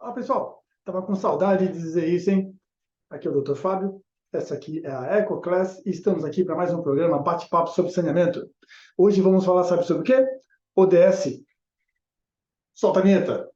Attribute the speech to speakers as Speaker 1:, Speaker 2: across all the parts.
Speaker 1: Fala, pessoal. Tava com saudade de dizer isso, hein? Aqui é o Dr. Fábio, essa aqui é a EcoClass e estamos aqui para mais um programa Bate-Papo sobre Saneamento. Hoje vamos falar, sabe sobre o quê? ODS. Solta a vinheta.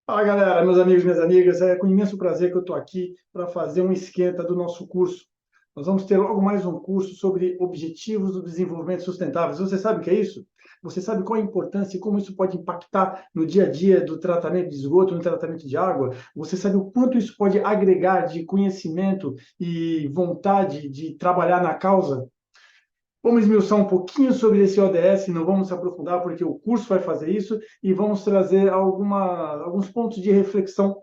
Speaker 1: Fala, galera, meus amigos e minhas amigas. É com imenso prazer que eu estou aqui para fazer um esquenta do nosso curso. Nós vamos ter logo mais um curso sobre Objetivos do Desenvolvimento Sustentável. Você sabe o que é isso? Você sabe qual a importância e como isso pode impactar no dia a dia do tratamento de esgoto, no tratamento de água? Você sabe o quanto isso pode agregar de conhecimento e vontade de trabalhar na causa? Vamos esmiuçar um pouquinho sobre esse ODS, não vamos se aprofundar porque o curso vai fazer isso, e vamos trazer alguns pontos de reflexão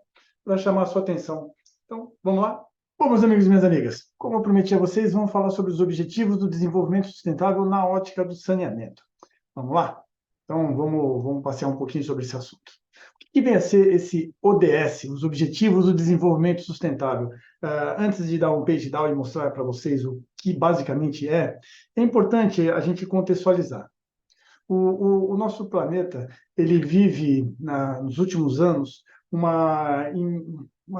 Speaker 1: para chamar a sua atenção. Então, vamos lá? Bom, meus amigos e minhas amigas, como eu prometi a vocês, vamos falar sobre os Objetivos do Desenvolvimento Sustentável na ótica do saneamento. Vamos lá? Então, vamos passear um pouquinho sobre esse assunto. O que vem a ser esse ODS, os Objetivos do Desenvolvimento Sustentável? Antes de dar um page down e mostrar para vocês o que basicamente é importante a gente contextualizar. O nosso planeta, ele vive, nos últimos anos, uma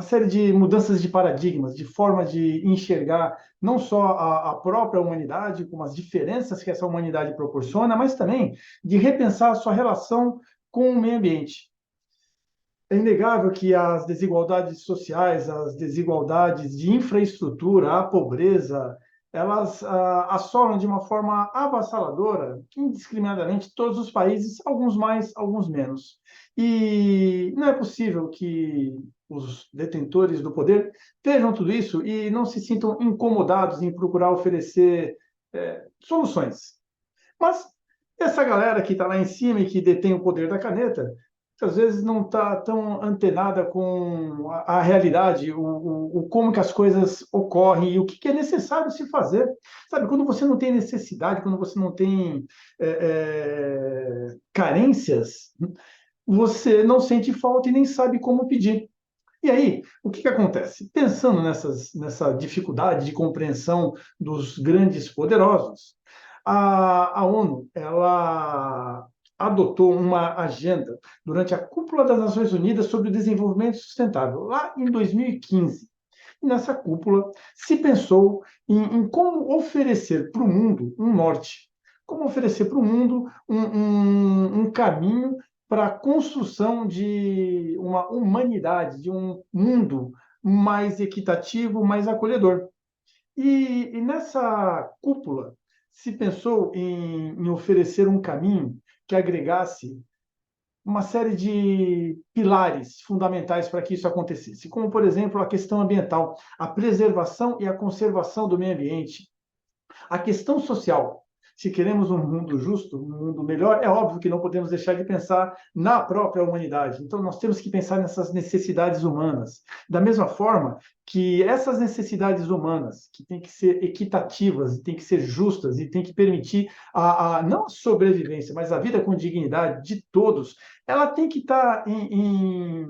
Speaker 1: série de mudanças de paradigmas, de forma de enxergar não só a própria humanidade, como as diferenças que essa humanidade proporciona, mas também de repensar a sua relação com o meio ambiente. É inegável que as desigualdades sociais, as desigualdades de infraestrutura, a pobreza, elas assolam de uma forma avassaladora, indiscriminadamente, todos os países, alguns mais, alguns menos. E não é possível que os detentores do poder vejam tudo isso e não se sintam incomodados em procurar oferecer soluções. Mas essa galera que está lá em cima e que detém o poder da caneta, às vezes não está tão antenada com a realidade, o como que as coisas ocorrem e o que é necessário se fazer. Sabe, quando você não tem necessidade, quando você não tem carências, você não sente falta e nem sabe como pedir. E aí, o que acontece? Pensando nessa dificuldade de compreensão dos grandes poderosos, a ONU ela adotou uma agenda durante a Cúpula das Nações Unidas sobre o Desenvolvimento Sustentável, lá em 2015. E nessa cúpula se pensou em como oferecer para o mundo um norte, como oferecer para o mundo um caminho para a construção de uma humanidade, de um mundo mais equitativo, mais acolhedor. E nessa cúpula se pensou em oferecer um caminho que agregasse uma série de pilares fundamentais para que isso acontecesse, como, por exemplo, a questão ambiental, a preservação e a conservação do meio ambiente, a questão social. Se queremos um mundo justo, um mundo melhor, é óbvio que não podemos deixar de pensar na própria humanidade. Então, nós temos que pensar nessas necessidades humanas. Da mesma forma que essas necessidades humanas, que têm que ser equitativas, têm que ser justas e têm que permitir não a sobrevivência, mas a vida com dignidade de todos, ela tem que estar em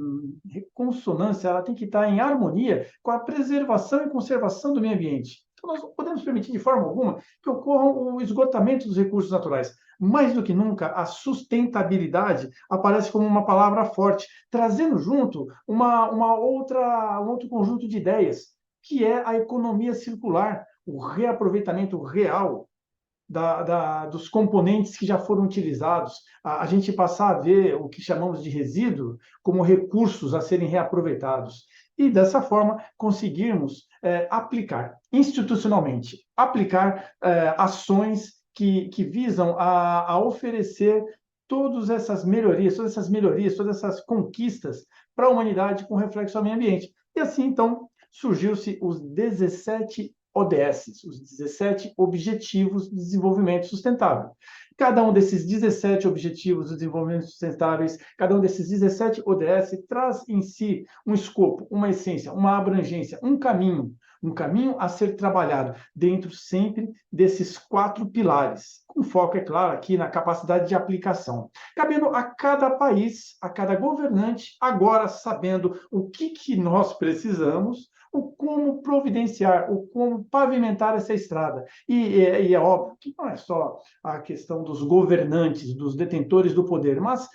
Speaker 1: consonância, ela tem que estar em harmonia com a preservação e conservação do meio ambiente. Nós não podemos permitir de forma alguma que ocorra o esgotamento dos recursos naturais. Mais do que nunca, a sustentabilidade aparece como uma palavra forte, trazendo junto um outro conjunto de ideias, que é a economia circular, o reaproveitamento real dos componentes que já foram utilizados, a gente passar a ver o que chamamos de resíduo como recursos a serem reaproveitados. E, dessa forma, conseguirmos aplicar institucionalmente, ações que visam a oferecer todas essas melhorias, todas essas conquistas para a humanidade com reflexo ao meio ambiente. E assim, então, surgiu-se os 17 ODS, os 17 Objetivos de Desenvolvimento Sustentável. Cada um desses 17 Objetivos de Desenvolvimento Sustentáveis, cada um desses 17 ODS traz em si um escopo, uma essência, uma abrangência, um caminho a ser trabalhado dentro sempre desses 4 pilares, com foco, é claro, aqui na capacidade de aplicação, cabendo a cada país, a cada governante, agora sabendo o que nós precisamos, o como providenciar, o como pavimentar essa estrada. E é óbvio que não é só a questão dos governantes, dos detentores do poder, mas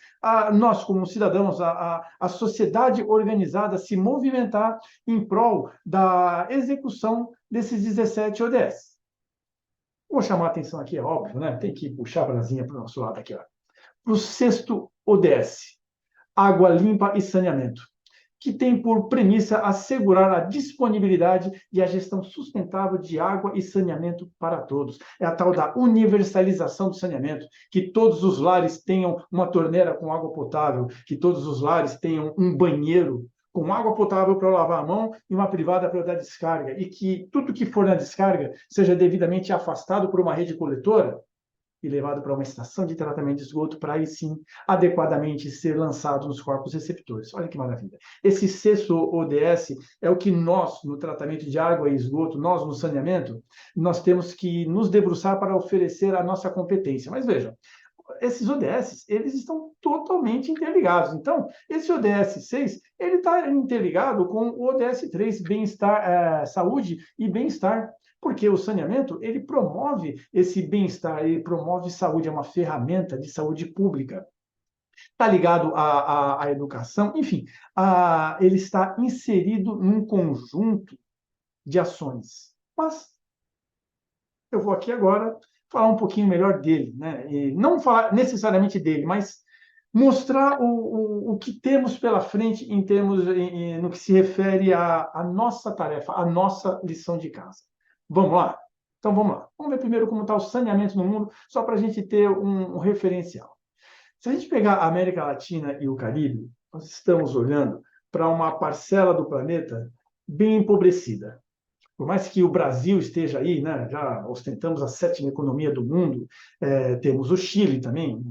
Speaker 1: nós, como cidadãos, a sociedade organizada se movimentar em prol da execução desses 17 ODS. Vou chamar a atenção aqui, é óbvio, né? Tem que puxar a brasinha para o nosso lado aqui, ó. Para o 6º ODS, água limpa e saneamento, que tem por premissa assegurar a disponibilidade e a gestão sustentável de água e saneamento para todos. É a tal da universalização do saneamento, que todos os lares tenham uma torneira com água potável, que todos os lares tenham um banheiro com água potável para lavar a mão e uma privada para dar descarga, e que tudo que for na descarga seja devidamente afastado por uma rede coletora e levado para uma estação de tratamento de esgoto para aí sim adequadamente ser lançado nos corpos receptores. Olha que maravilha. Esse 6º ODS é o que nós, no tratamento de água e esgoto, nós no saneamento, nós temos que nos debruçar para oferecer a nossa competência. Mas vejam, esses ODS, eles estão totalmente interligados. Então, esse ODS 6, ele está interligado com o ODS 3, bem-estar, saúde e bem-estar, porque o saneamento, ele promove esse bem-estar, ele promove saúde, é uma ferramenta de saúde pública. Está ligado à educação, enfim, ele está inserido num conjunto de ações. Mas eu vou aqui agora falar um pouquinho melhor dele, né? E não falar necessariamente dele, mas mostrar o que temos pela frente em termos no que se refere à nossa tarefa, à nossa lição de casa. Vamos lá? Então vamos lá. Vamos ver primeiro como está o saneamento no mundo, só para a gente ter um referencial. Se a gente pegar a América Latina e o Caribe, nós estamos olhando para uma parcela do planeta bem empobrecida. Por mais que o Brasil esteja aí, né, já ostentamos a 7ª economia do mundo, temos o Chile também,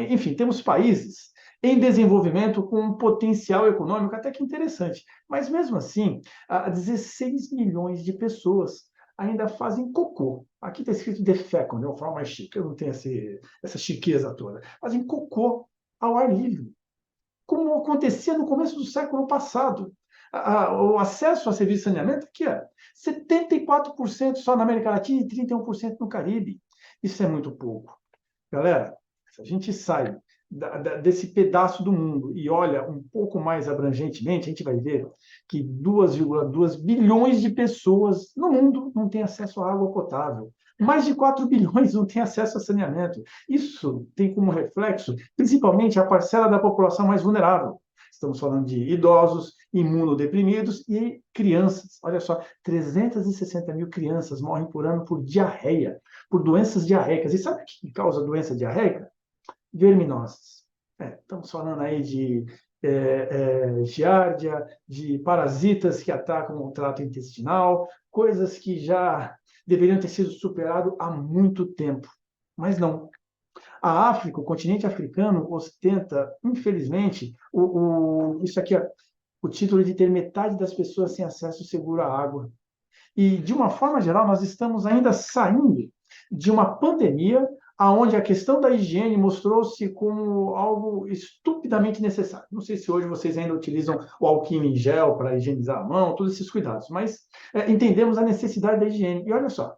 Speaker 1: enfim, temos países em desenvolvimento com um potencial econômico até que interessante. Mas, mesmo assim, 16 milhões de pessoas ainda fazem cocô. Aqui está escrito defecam, de uma forma mais chique, eu não tenho essa chiqueza toda. Fazem cocô ao ar livre, como acontecia no começo do século passado. O acesso a serviço de saneamento aqui é 74% só na América Latina e 31% no Caribe. Isso é muito pouco. Galera, se a gente sai desse pedaço do mundo e olha um pouco mais abrangentemente, a gente vai ver que 2,2 bilhões de pessoas no mundo não têm acesso à água potável. Mais de 4 bilhões não têm acesso a saneamento. Isso tem como reflexo, principalmente, a parcela da população mais vulnerável. Estamos falando de idosos, imunodeprimidos e crianças. Olha só, 360 mil crianças morrem por ano por diarreia, por doenças diarreicas. E sabe o que causa doença diarreica? Verminoses. Estamos falando aí de giardia, de parasitas que atacam o trato intestinal, coisas que já deveriam ter sido superado há muito tempo. Mas não. A África, o continente africano, ostenta, infelizmente, isso aqui, o título de ter metade das pessoas sem acesso seguro à água. E, de uma forma geral, nós estamos ainda saindo de uma pandemia onde a questão da higiene mostrou-se como algo estupidamente necessário. Não sei se hoje vocês ainda utilizam o alquimio em gel para higienizar a mão, todos esses cuidados, mas entendemos a necessidade da higiene. E olha só,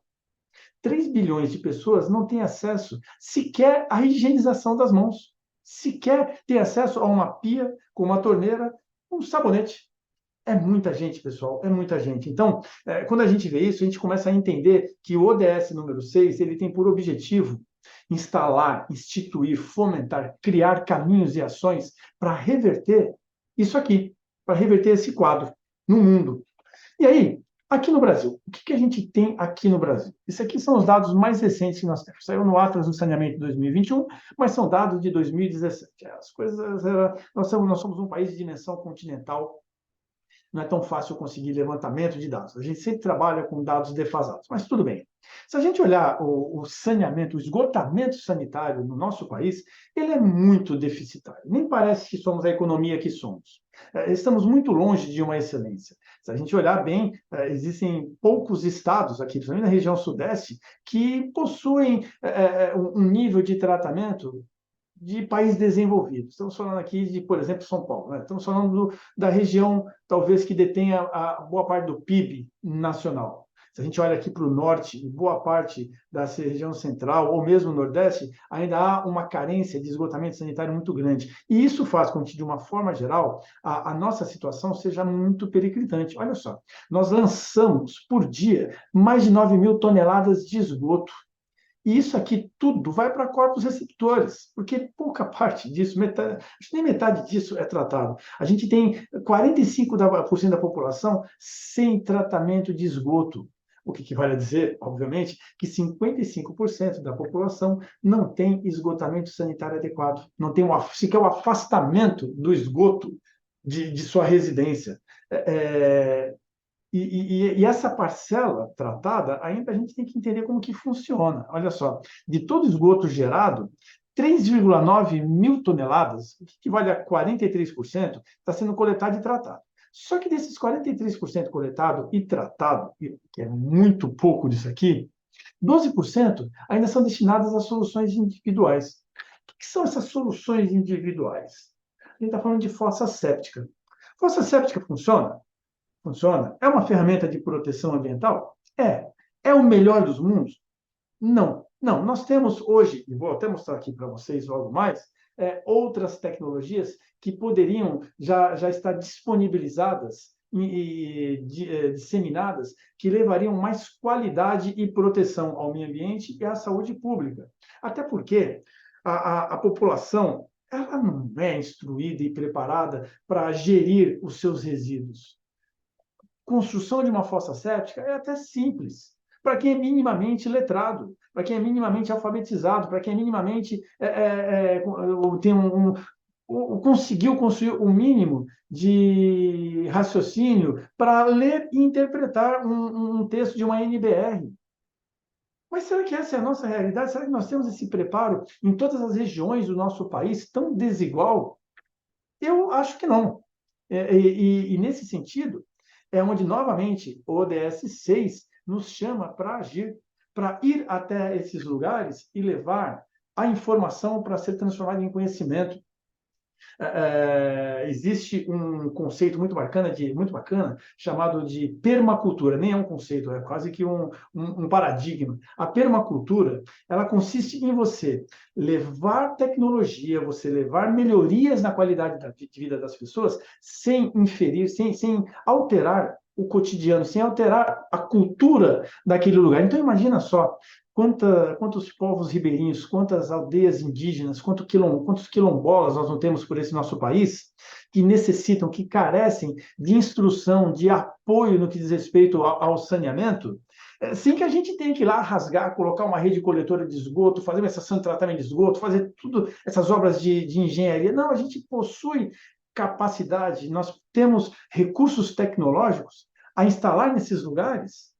Speaker 1: 3 bilhões de pessoas não têm acesso sequer à higienização das mãos, sequer têm acesso a uma pia com uma torneira, um sabonete. É muita gente, pessoal, é muita gente. Então, quando a gente vê isso, a gente começa a entender que o ODS número 6, ele tem por objetivo instalar, instituir, fomentar, criar caminhos e ações para reverter isso aqui, para reverter esse quadro no mundo. E aí, aqui no Brasil, o que a gente tem aqui no Brasil? Isso aqui são os dados mais recentes que nós temos. Saiu no Atlas do Saneamento de 2021, mas são dados de 2017. As coisas, nós somos um país de dimensão continental. não é tão fácil conseguir levantamento de dados. A gente sempre trabalha com dados defasados, mas tudo bem. Se a gente olhar o saneamento, o esgotamento sanitário no nosso país, ele é muito deficitário. Nem parece que somos a economia que somos. Estamos muito longe de uma excelência. Se a gente olhar bem, existem poucos estados aqui, principalmente na região sudeste, que possuem um nível de tratamento de país desenvolvido. Estamos falando aqui de, por exemplo, São Paulo, né? Estamos falando da região, talvez, que detenha a boa parte do PIB nacional. Se a gente olha aqui para o norte, boa parte da região central, ou mesmo nordeste, ainda há uma carência de esgotamento sanitário muito grande. E isso faz com que, de uma forma geral, a nossa situação seja muito periclitante. Olha só, nós lançamos por dia mais de 9 mil toneladas de esgoto. E isso aqui tudo vai para corpos receptores, porque pouca parte disso, metade, acho que nem metade disso é tratado. A gente tem 45% da população sem tratamento de esgoto. O que vale dizer, obviamente, que 55% da população não tem esgotamento sanitário adequado, não tem sequer o afastamento do esgoto de sua residência. E essa parcela tratada, ainda a gente tem que entender como que funciona. Olha só, de todo esgoto gerado, 3,9 mil toneladas, que equivale a 43%, está sendo coletado e tratado. Só que desses 43% coletado e tratado, que é muito pouco disso aqui, 12% ainda são destinadas a soluções individuais. O que são essas soluções individuais? A gente está falando de fossa séptica. Fossa séptica funciona? Funciona? É uma ferramenta de proteção ambiental? É. É o melhor dos mundos? Não. Não. Nós temos hoje, e vou até mostrar aqui para vocês logo mais, outras tecnologias que poderiam já estar disponibilizadas e disseminadas, que levariam mais qualidade e proteção ao meio ambiente e à saúde pública. Até porque a população ela não é instruída e preparada para gerir os seus resíduos. Construção de uma fossa séptica é até simples. Para quem é minimamente letrado, para quem é minimamente alfabetizado, para quem é minimamente tem conseguiu construir o mínimo de raciocínio para ler e interpretar um texto de uma NBR. Mas será que essa é a nossa realidade? Será que nós temos esse preparo em todas as regiões do nosso país tão desigual? Eu acho que não. E nesse sentido, é onde, novamente, o ODS 6 nos chama para agir, para ir até esses lugares e levar a informação para ser transformada em conhecimento. Existe um conceito muito bacana, chamado de permacultura. Nem é um conceito, é quase que um paradigma. A permacultura, ela consiste em você levar tecnologia, você levar melhorias na qualidade de vida das pessoas, sem inferir, sem alterar o cotidiano, sem alterar a cultura daquele lugar. Então, imagina só, quantos povos ribeirinhos, quantas aldeias indígenas, quantos quilombolas nós não temos por esse nosso país, que necessitam, que carecem de instrução, de apoio no que diz respeito ao saneamento, sem que a gente tenha que ir lá rasgar, colocar uma rede coletora de esgoto, fazer uma estação de tratamento de esgoto, fazer tudo essas obras de engenharia. Não, a gente possui capacidade, nós temos recursos tecnológicos a instalar nesses lugares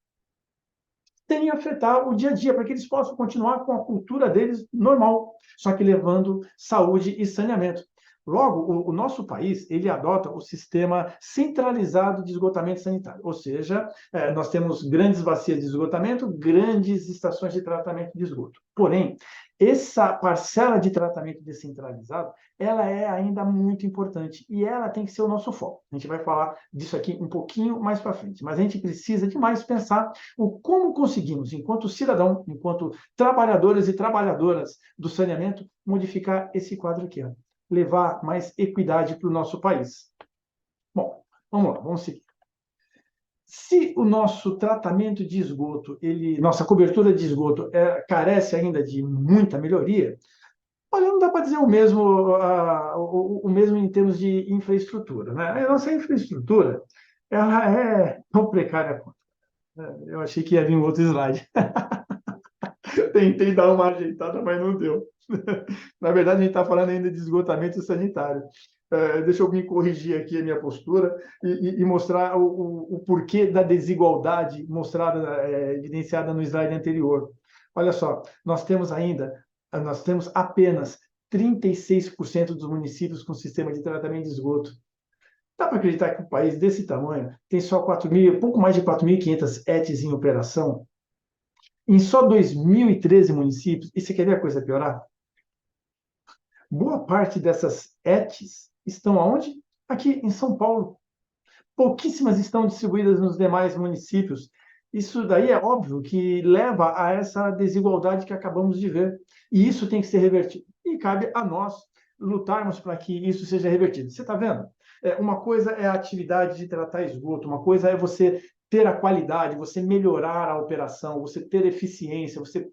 Speaker 1: sem afetar o dia a dia, para que eles possam continuar com a cultura deles normal, só que levando saúde e saneamento. Logo, o nosso país ele adota o sistema centralizado de esgotamento sanitário, ou seja, nós temos grandes bacias de esgotamento, grandes estações de tratamento de esgoto. Porém, essa parcela de tratamento descentralizado, ela é ainda muito importante e ela tem que ser o nosso foco. A gente vai falar disso aqui um pouquinho mais para frente, mas a gente precisa demais pensar o como conseguimos, enquanto cidadão, enquanto trabalhadores e trabalhadoras do saneamento, modificar esse quadro aqui, ó. Levar mais equidade para o nosso país. Bom, vamos lá, vamos seguir. Se o nosso tratamento de esgoto, nossa cobertura de esgoto carece ainda de muita melhoria, olha, não dá para dizer o mesmo em termos de infraestrutura, né? A nossa infraestrutura, ela é tão precária quanto. Eu achei que ia vir um outro slide. Tentei dar uma ajeitada, mas não deu. Na verdade, a gente está falando ainda de esgotamento sanitário. Deixa eu me corrigir aqui a minha postura e mostrar o porquê da desigualdade mostrada, evidenciada no slide anterior. Olha só, nós temos apenas 36% dos municípios com sistema de tratamento de esgoto. Dá para acreditar que um país desse tamanho tem só 4.000, pouco mais de 4.500 ETs em operação? Em só 2013 municípios, e você quer ver a coisa piorar? Boa parte dessas ETs estão aonde? Aqui em São Paulo. Pouquíssimas estão distribuídas nos demais municípios. Isso daí é óbvio que leva a essa desigualdade que acabamos de ver. E isso tem que ser revertido. E cabe a nós lutarmos para que isso seja revertido. Você está vendo? Uma coisa é a atividade de tratar esgoto, uma coisa é você ter a qualidade, você melhorar a operação, você ter eficiência, você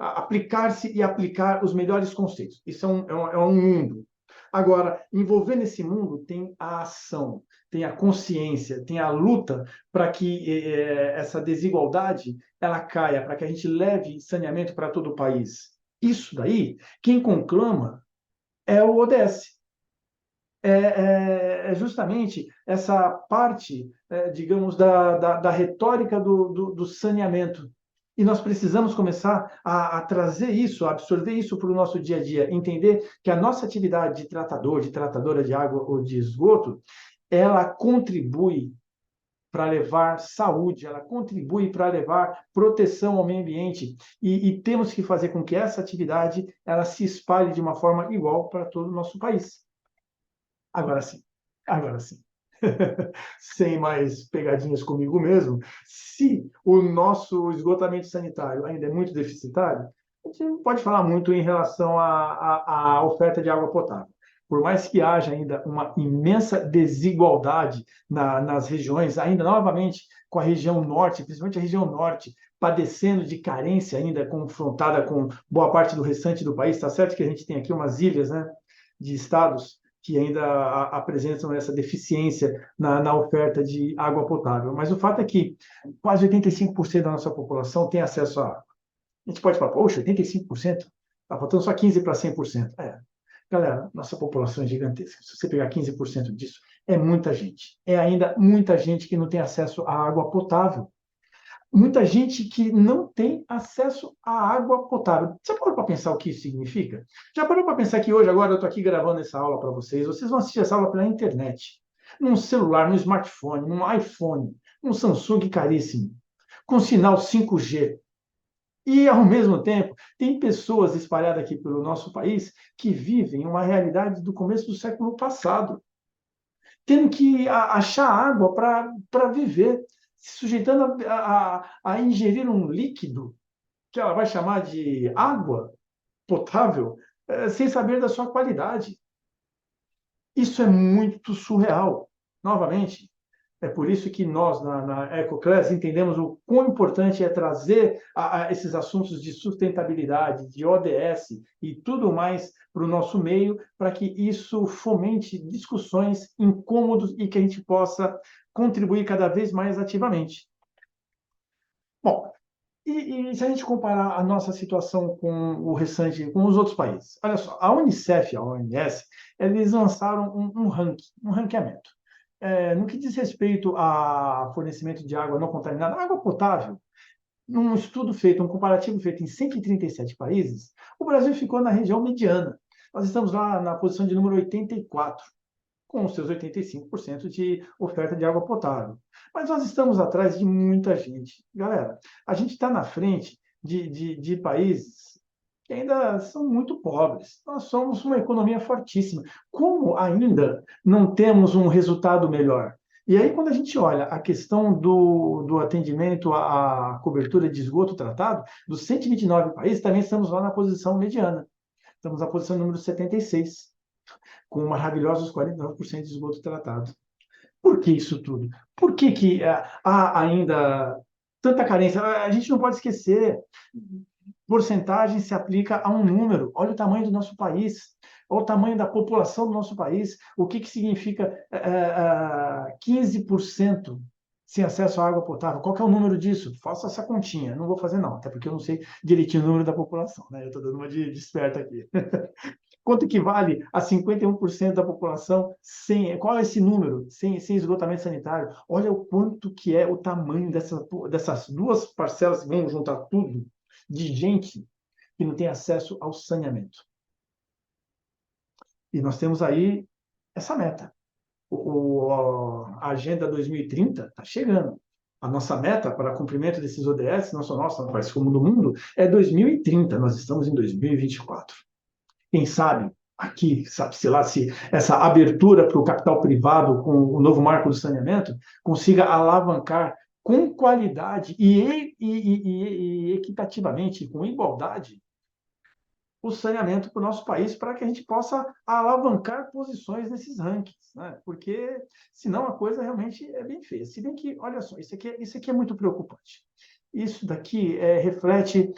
Speaker 1: aplicar-se e aplicar os melhores conceitos. Isso é um mundo. Agora, envolver nesse mundo tem a ação, tem a consciência, tem a luta para que essa desigualdade ela caia, para que a gente leve saneamento para todo o país. Isso daí, quem conclama é o ODS. É justamente essa parte, digamos, da retórica do saneamento. E nós precisamos começar a trazer isso, a absorver isso para o nosso dia a dia, entender que a nossa atividade de tratador, de tratadora de água ou de esgoto, ela contribui para levar saúde, ela contribui para levar proteção ao meio ambiente e temos que fazer com que essa atividade ela se espalhe de uma forma igual para todo o nosso país. Agora sim, agora sim. Sem mais pegadinhas comigo mesmo, se o nosso esgotamento sanitário ainda é muito deficitário, a gente não pode falar muito em relação à oferta de água potável. Por mais que haja ainda uma imensa desigualdade nas regiões, ainda novamente com a região norte, principalmente a região norte, padecendo de carência ainda confrontada com boa parte do restante do país. Está certo que a gente tem aqui umas ilhas, né, de estados que ainda apresentam essa deficiência na oferta de água potável. Mas o fato é que quase 85% da nossa população tem acesso à água. A gente pode falar, poxa, 85%? Está faltando só 15% para 100%. Galera, nossa população é gigantesca. Se você pegar 15% disso, é muita gente. É ainda muita gente que não tem acesso à água potável. Muita gente que não tem acesso à água potável. Você parou para pensar o que isso significa? Já parou para pensar que hoje, agora, eu estou aqui gravando essa aula para vocês, vocês vão assistir essa aula pela internet, num celular, num smartphone, num iPhone, num Samsung caríssimo, com sinal 5G. E, ao mesmo tempo, tem pessoas espalhadas aqui pelo nosso país que vivem uma realidade do começo do século passado, tendo que achar água para viver, se sujeitando a ingerir um líquido que ela vai chamar de água potável, sem saber da sua qualidade. Isso é muito surreal. Novamente, é por isso que nós, na EcoClass, entendemos o quão importante é trazer esses assuntos de sustentabilidade, de ODS e tudo mais para o nosso meio, para que isso fomente discussões incômodas e que a gente possa contribuir cada vez mais ativamente. Bom, e se a gente comparar a nossa situação com o restante, com os outros países? Olha só, a Unicef e a OMS, eles lançaram um ranqueamento. No que diz respeito a fornecimento de água não contaminada, água potável, num estudo feito, um comparativo feito em 137 países, o Brasil ficou na região mediana. Nós estamos lá na posição de número 84, com os seus 85% de oferta de água potável. Mas nós estamos atrás de muita gente. Galera, a gente está na frente de países que ainda são muito pobres. Nós somos uma economia fortíssima. Como ainda não temos um resultado melhor? E aí, quando a gente olha a questão do atendimento à cobertura de esgoto tratado, dos 129 países, também estamos lá na posição mediana. Estamos na posição número 76, com maravilhosos 49% de esgoto tratado. Por que isso tudo? Por que há ainda tanta carência? A gente não pode esquecer, porcentagem se aplica a um número. Olha o tamanho do nosso país, olha o tamanho da população do nosso país. O que significa 15% sem acesso à água potável? Qual que é o número disso? Faça essa continha. Não vou fazer, não, até porque eu não sei direitinho o número da população, né? Eu estou dando uma de esperto aqui. quanto equivale a 51% da população sem... Qual é esse número? Sem esgotamento sanitário. Olha o quanto que é o tamanho dessas duas parcelas, vamos juntar tudo, de gente que não tem acesso ao saneamento. E nós temos aí essa meta. A Agenda 2030 está chegando. A nossa meta para cumprimento desses ODS, não só nossa, mas como do mundo, é 2030. Nós estamos em 2024. Quem sabe, aqui, sabe-se lá, se essa abertura para o capital privado com o novo marco do saneamento consiga alavancar com qualidade e equitativamente, com igualdade, o saneamento para o nosso país, para que a gente possa alavancar posições nesses rankings, né? Porque senão a coisa realmente é bem feia. Se bem que, olha só, isso aqui é muito preocupante. Isso daqui reflete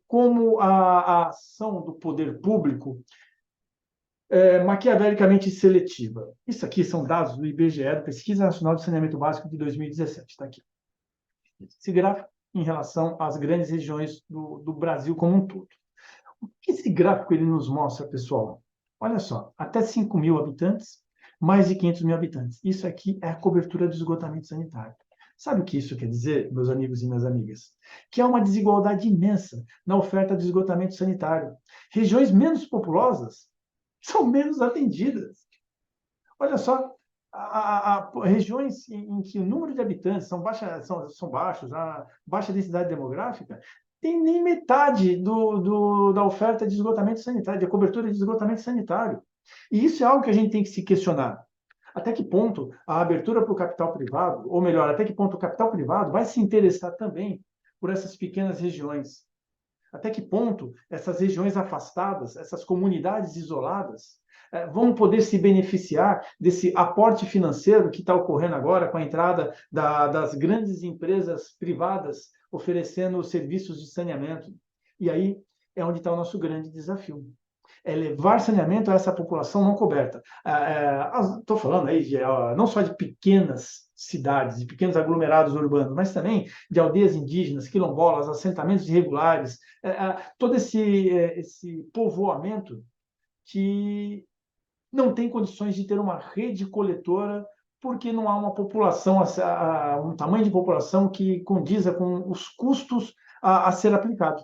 Speaker 1: como a ação do poder público é maquiavelicamente seletiva. Isso aqui são dados do IBGE, da Pesquisa Nacional de Saneamento Básico de 2017, está aqui. Esse gráfico em relação às grandes regiões do Brasil como um todo. O que esse gráfico ele nos mostra, pessoal? Olha só, até 5 mil habitantes, mais de 500 mil habitantes. Isso aqui é a cobertura do esgotamento sanitário. Sabe o que isso quer dizer, meus amigos e minhas amigas? Que há uma desigualdade imensa na oferta de esgotamento sanitário. Regiões menos populosas são menos atendidas. Olha só, regiões em que o número de habitantes são baixos, a baixa densidade demográfica, tem nem metade da oferta de esgotamento sanitário, de cobertura de esgotamento sanitário. E isso é algo que a gente tem que se questionar. Até que ponto a abertura para o capital privado, ou melhor, até que ponto o capital privado vai se interessar também por essas pequenas regiões? Até que ponto essas regiões afastadas, essas comunidades isoladas, vão poder se beneficiar desse aporte financeiro que está ocorrendo agora com a entrada das grandes empresas privadas oferecendo serviços de saneamento? E aí é onde está o nosso grande desafio. É levar saneamento a essa população não coberta. Estou falando aí não só de pequenas cidades, de pequenos aglomerados urbanos, mas também de aldeias indígenas, quilombolas, assentamentos irregulares, todo esse povoamento que não tem condições de ter uma rede coletora porque não há uma população, um tamanho de população que condiza com os custos a ser aplicado.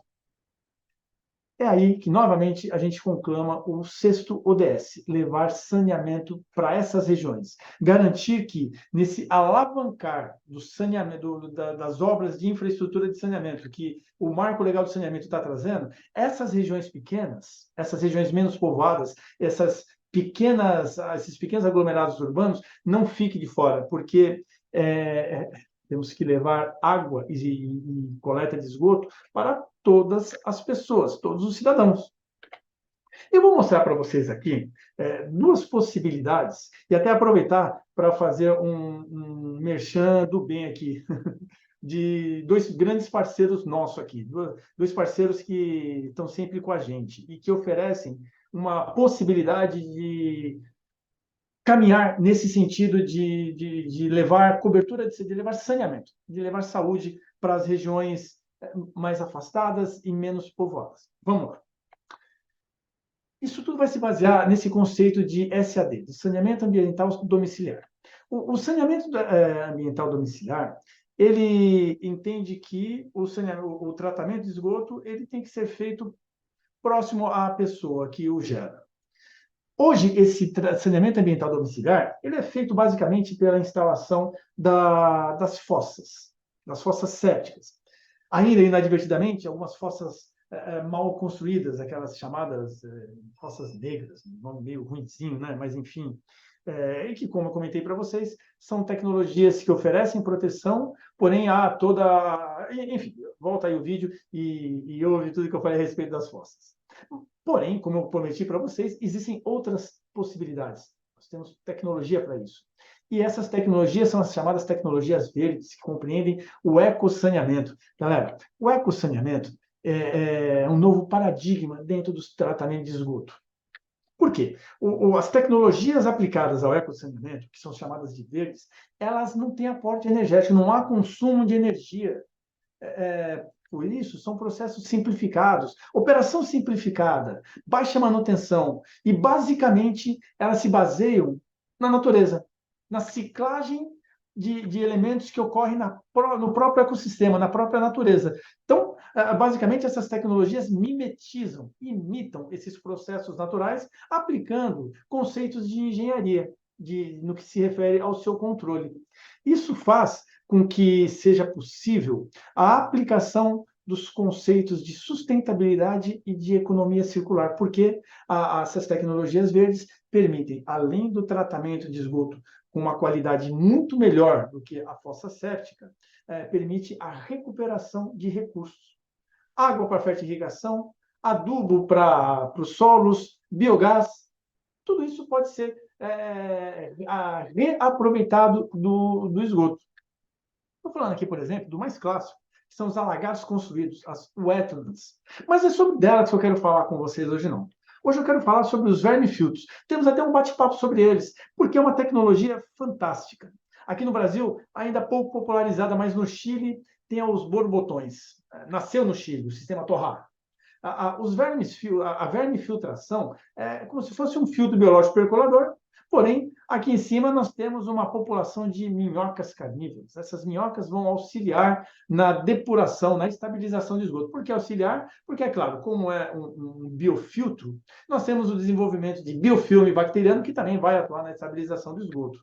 Speaker 1: É aí que, novamente, a gente conclama o sexto ODS, levar saneamento para essas regiões. Garantir que, nesse alavancar do saneamento, das obras de infraestrutura de saneamento que o Marco Legal do Saneamento está trazendo, essas regiões pequenas, essas regiões menos povoadas, esses pequenos aglomerados urbanos, não fiquem de fora, porque temos que levar água e coleta de esgoto para todas as pessoas, todos os cidadãos. Eu vou mostrar para vocês aqui duas possibilidades e até aproveitar para fazer um merchan do bem aqui, de dois grandes parceiros nossos aqui, dois parceiros que estão sempre com a gente e que oferecem uma possibilidade de caminhar nesse sentido de levar cobertura, de levar saneamento, de levar saúde para as regiões mais afastadas e menos povoadas. Vamos lá. Isso tudo vai se basear nesse conceito de SAD, de saneamento ambiental domiciliar. O saneamento ambiental domiciliar, ele entende que o tratamento de esgoto ele tem que ser feito próximo à pessoa que o gera. Hoje, esse saneamento ambiental domiciliar, ele é feito basicamente pela instalação das fossas sépticas. Ainda inadvertidamente, algumas fossas mal construídas, aquelas chamadas fossas negras, um nome meio ruinzinho, né? Mas enfim, e que, como eu comentei para vocês, são tecnologias que oferecem proteção, porém há toda... Enfim, volta aí o vídeo e ouve tudo que eu falei a respeito das fossas. Porém, como eu prometi para vocês, existem outras possibilidades. Nós temos tecnologia para isso. E essas tecnologias são as chamadas tecnologias verdes, que compreendem o ecossaneamento. Galera, o ecossaneamento é um novo paradigma dentro do tratamento de esgoto. Por quê? As tecnologias aplicadas ao ecossaneamento, que são chamadas de verdes, elas não têm aporte energético, não há consumo de energia por isso, são processos simplificados, operação simplificada, baixa manutenção, e basicamente elas se baseiam na natureza, na ciclagem de elementos que ocorrem no próprio ecossistema, na própria natureza. Então, basicamente, essas tecnologias mimetizam, imitam esses processos naturais, aplicando conceitos de engenharia, no que se refere ao seu controle. Isso faz com que seja possível a aplicação dos conceitos de sustentabilidade e de economia circular, porque essas tecnologias verdes permitem, além do tratamento de esgoto com uma qualidade muito melhor do que a fossa séptica, permite a recuperação de recursos. Água para fertirrigação, adubo para os solos, biogás, tudo isso pode ser reaproveitado do esgoto. Estou falando aqui, por exemplo, do mais clássico, que são os alagados construídos, as wetlands. Mas é sobre delas que eu quero falar com vocês hoje, não. Hoje eu quero falar sobre os vermifiltros. Temos até um bate-papo sobre eles, porque é uma tecnologia fantástica. Aqui no Brasil, ainda pouco popularizada, mas no Chile tem os borbotões. Nasceu no Chile, o sistema Torrar. A vermifiltração é como se fosse um filtro biológico percolador, porém, aqui em cima nós temos uma população de minhocas carnívoras. Essas minhocas vão auxiliar na depuração, na estabilização do esgoto. Por que auxiliar? Porque, é claro, como é um biofiltro, nós temos o desenvolvimento de biofilme bacteriano que também vai atuar na estabilização do esgoto.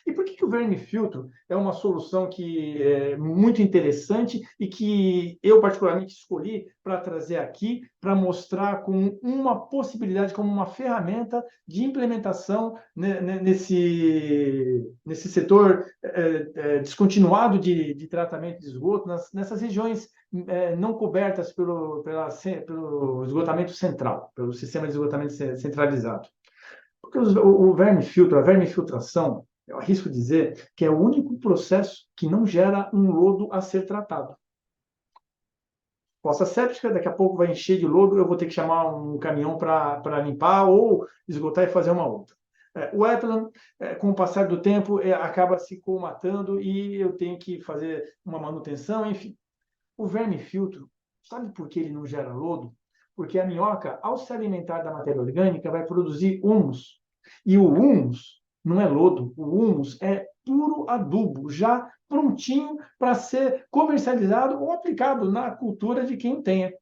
Speaker 1: E por que o vermifiltro é uma solução que é muito interessante e que eu particularmente escolhi para trazer aqui, para mostrar como uma possibilidade, como uma ferramenta de implementação nesse setor descontinuado de tratamento de esgoto, nessas regiões não cobertas pelo esgotamento central, pelo sistema de esgotamento centralizado. Porque o vermifiltro, a vermifiltração, eu arrisco dizer que é o único processo que não gera um lodo a ser tratado. Fossa séptica, daqui a pouco vai encher de lodo, eu vou ter que chamar um caminhão para limpar ou esgotar e fazer uma outra. O wetland, com o passar do tempo, acaba se colmatando e eu tenho que fazer uma manutenção, enfim. O vermifiltro, sabe por que ele não gera lodo? Porque a minhoca, ao se alimentar da matéria orgânica, vai produzir humus. E o humus não é lodo, o humus é puro adubo, já prontinho para ser comercializado ou aplicado na cultura de quem tenha.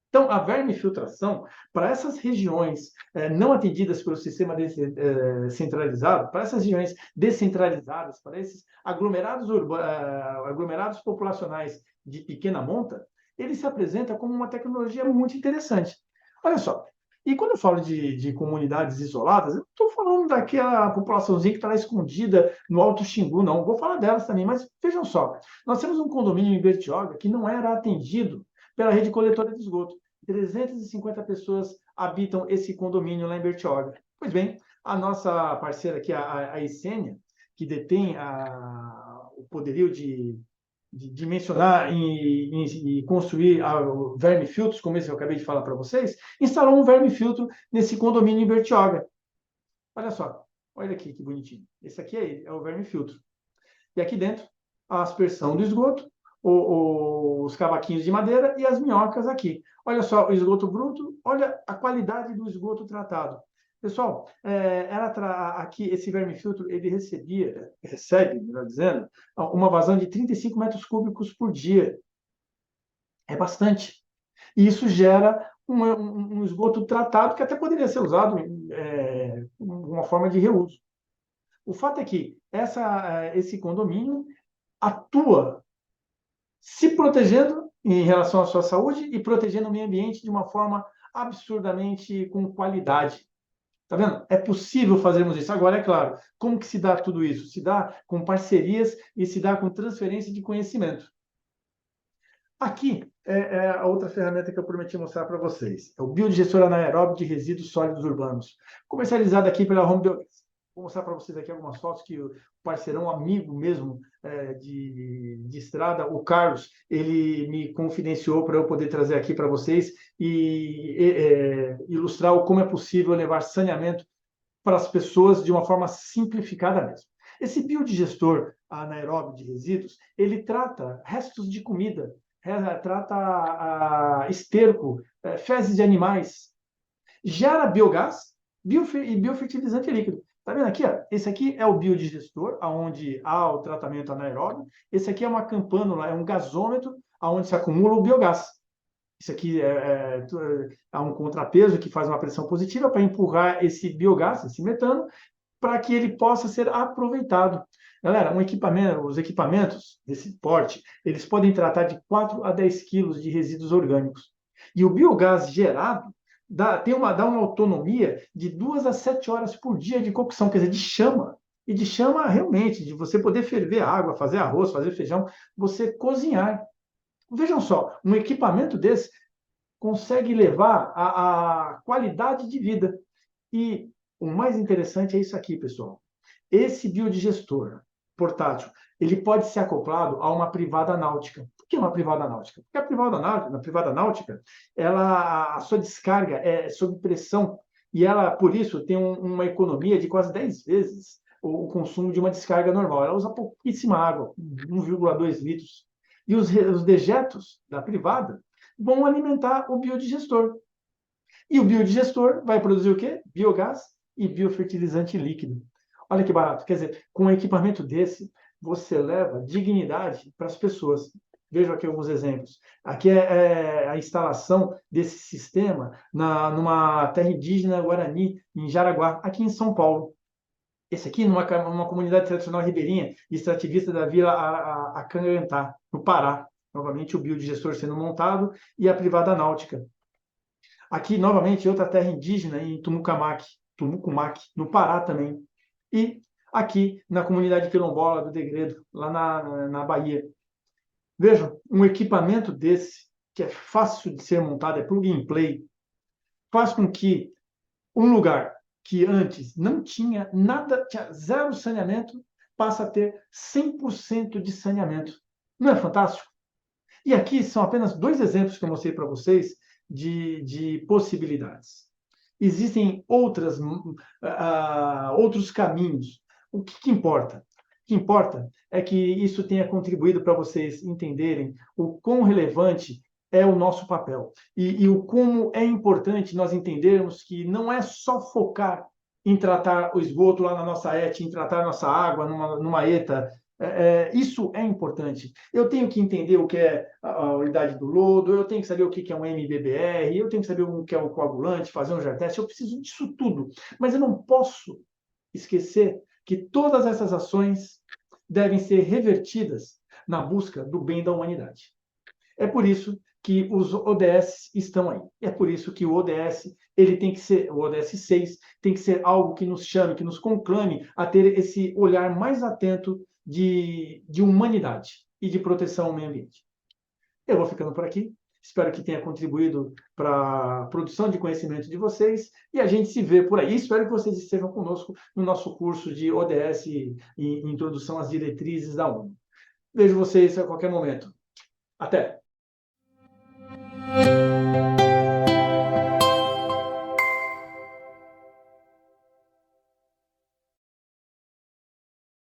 Speaker 1: Então, a vermifiltração, para essas regiões não atendidas pelo sistema centralizado, para essas regiões descentralizadas, para esses aglomerados populacionais de pequena monta, ele se apresenta como uma tecnologia muito interessante. Olha só, e quando eu falo de comunidades isoladas, eu não estou falando daquela populaçãozinha que está lá escondida no Alto Xingu, não. Vou falar delas também, mas vejam só, nós temos um condomínio em Bertioga que não era atendido pela rede coletora de esgoto. 350 pessoas habitam esse condomínio lá em Bertioga. Pois bem, a nossa parceira aqui, a Essênia, que detém o poderio de dimensionar e construir vermifiltros, como esse que eu acabei de falar para vocês, instalou um vermifiltro nesse condomínio em Bertioga. Olha só, olha aqui que bonitinho. Esse aqui é ele, é o vermifiltro. E aqui dentro, a aspersão do esgoto, os cavaquinhos de madeira e as minhocas aqui. Olha só o esgoto bruto, olha a qualidade do esgoto tratado. Pessoal, aqui esse vermifiltro ele recebe, melhor dizendo, uma vazão de 35 metros cúbicos por dia. É bastante. E isso gera um esgoto tratado que até poderia ser usado uma forma de reuso. O fato é que esse condomínio atua se protegendo em relação à sua saúde e protegendo o meio ambiente de uma forma absurdamente com qualidade. Tá vendo? É possível fazermos isso. Agora, é claro, como que se dá tudo isso? Se dá com parcerias e se dá com transferência de conhecimento. Aqui é a outra ferramenta que eu prometi mostrar para vocês. É o biodigestor anaeróbio de resíduos sólidos urbanos, comercializado aqui pela Home Biogas. Vou mostrar para vocês aqui algumas fotos que o parceirão, amigo mesmo de estrada, o Carlos, ele me confidenciou para eu poder trazer aqui para vocês e ilustrar como é possível levar saneamento para as pessoas de uma forma simplificada mesmo. Esse biodigestor anaeróbio de resíduos, ele trata restos de comida, trata esterco, fezes de animais, gera biogás e biofertilizante líquido. Tá vendo aqui? Ó? Esse aqui é o biodigestor, onde há o tratamento anaeróbio. Esse aqui é uma campânula, é um gasômetro, onde se acumula o biogás. Isso aqui há um contrapeso que faz uma pressão positiva para empurrar esse biogás, esse metano, para que ele possa ser aproveitado. Galera, os equipamentos desse porte, eles podem tratar de 4 a 10 quilos de resíduos orgânicos. E o biogás gerado dá uma autonomia de 2 a 7 horas por dia de cocção, quer dizer, de chama. E de chama realmente, de você poder ferver água, fazer arroz, fazer feijão, você cozinhar. Vejam só, um equipamento desse consegue levar a qualidade de vida. E o mais interessante é isso aqui, pessoal. Esse biodigestor portátil, ele pode ser acoplado a uma privada náutica. Por que uma privada náutica? Porque na privada náutica, a sua descarga é sob pressão e ela, por isso, tem uma economia de quase 10 vezes o consumo de uma descarga normal. Ela usa pouquíssima água, 1,2 litros. E os dejetos da privada vão alimentar o biodigestor. E o biodigestor vai produzir o quê? Biogás e biofertilizante líquido. Olha que barato. Quer dizer, com um equipamento desse, você leva dignidade para as pessoas. Vejam aqui alguns exemplos. Aqui é a instalação desse sistema numa terra indígena Guarani, em Jaraguá, aqui em São Paulo. Esse aqui, numa comunidade tradicional ribeirinha, extrativista da Vila Acangantá, no Pará. Novamente, o biodigestor sendo montado e a privada náutica. Aqui, novamente, outra terra indígena, em Tumucumaque, no Pará também. E aqui, na comunidade quilombola do Degredo, lá na Bahia. Vejam, um equipamento desse, que é fácil de ser montado, é plug and play, faz com que um lugar que antes não tinha nada, tinha zero saneamento, passa a ter 100% de saneamento. Não é fantástico? E aqui são apenas 2 exemplos que eu mostrei para vocês de possibilidades. Existem outros caminhos. O que importa? O que importa é que isso tenha contribuído para vocês entenderem o quão relevante é o nosso papel e o como é importante nós entendermos que não é só focar em tratar o esgoto lá na nossa ET, em tratar a nossa água numa ETA. Isso é importante. Eu tenho que entender o que é a unidade do lodo, eu tenho que saber o que é um MBBR, eu tenho que saber o que é um coagulante, fazer um jarteste, eu preciso disso tudo. Mas eu não posso esquecer que todas essas ações devem ser revertidas na busca do bem da humanidade. É por isso que os ODS estão aí. É por isso que o ODS, o ODS 6, tem que ser algo que nos chame, que nos conclame a ter esse olhar mais atento de humanidade e de proteção ao meio ambiente. Eu vou ficando por aqui. Espero que tenha contribuído para a produção de conhecimento de vocês e a gente se vê por aí. Espero que vocês estejam conosco no nosso curso de ODS e Introdução às Diretrizes da ONU. Vejo vocês a qualquer momento. Até!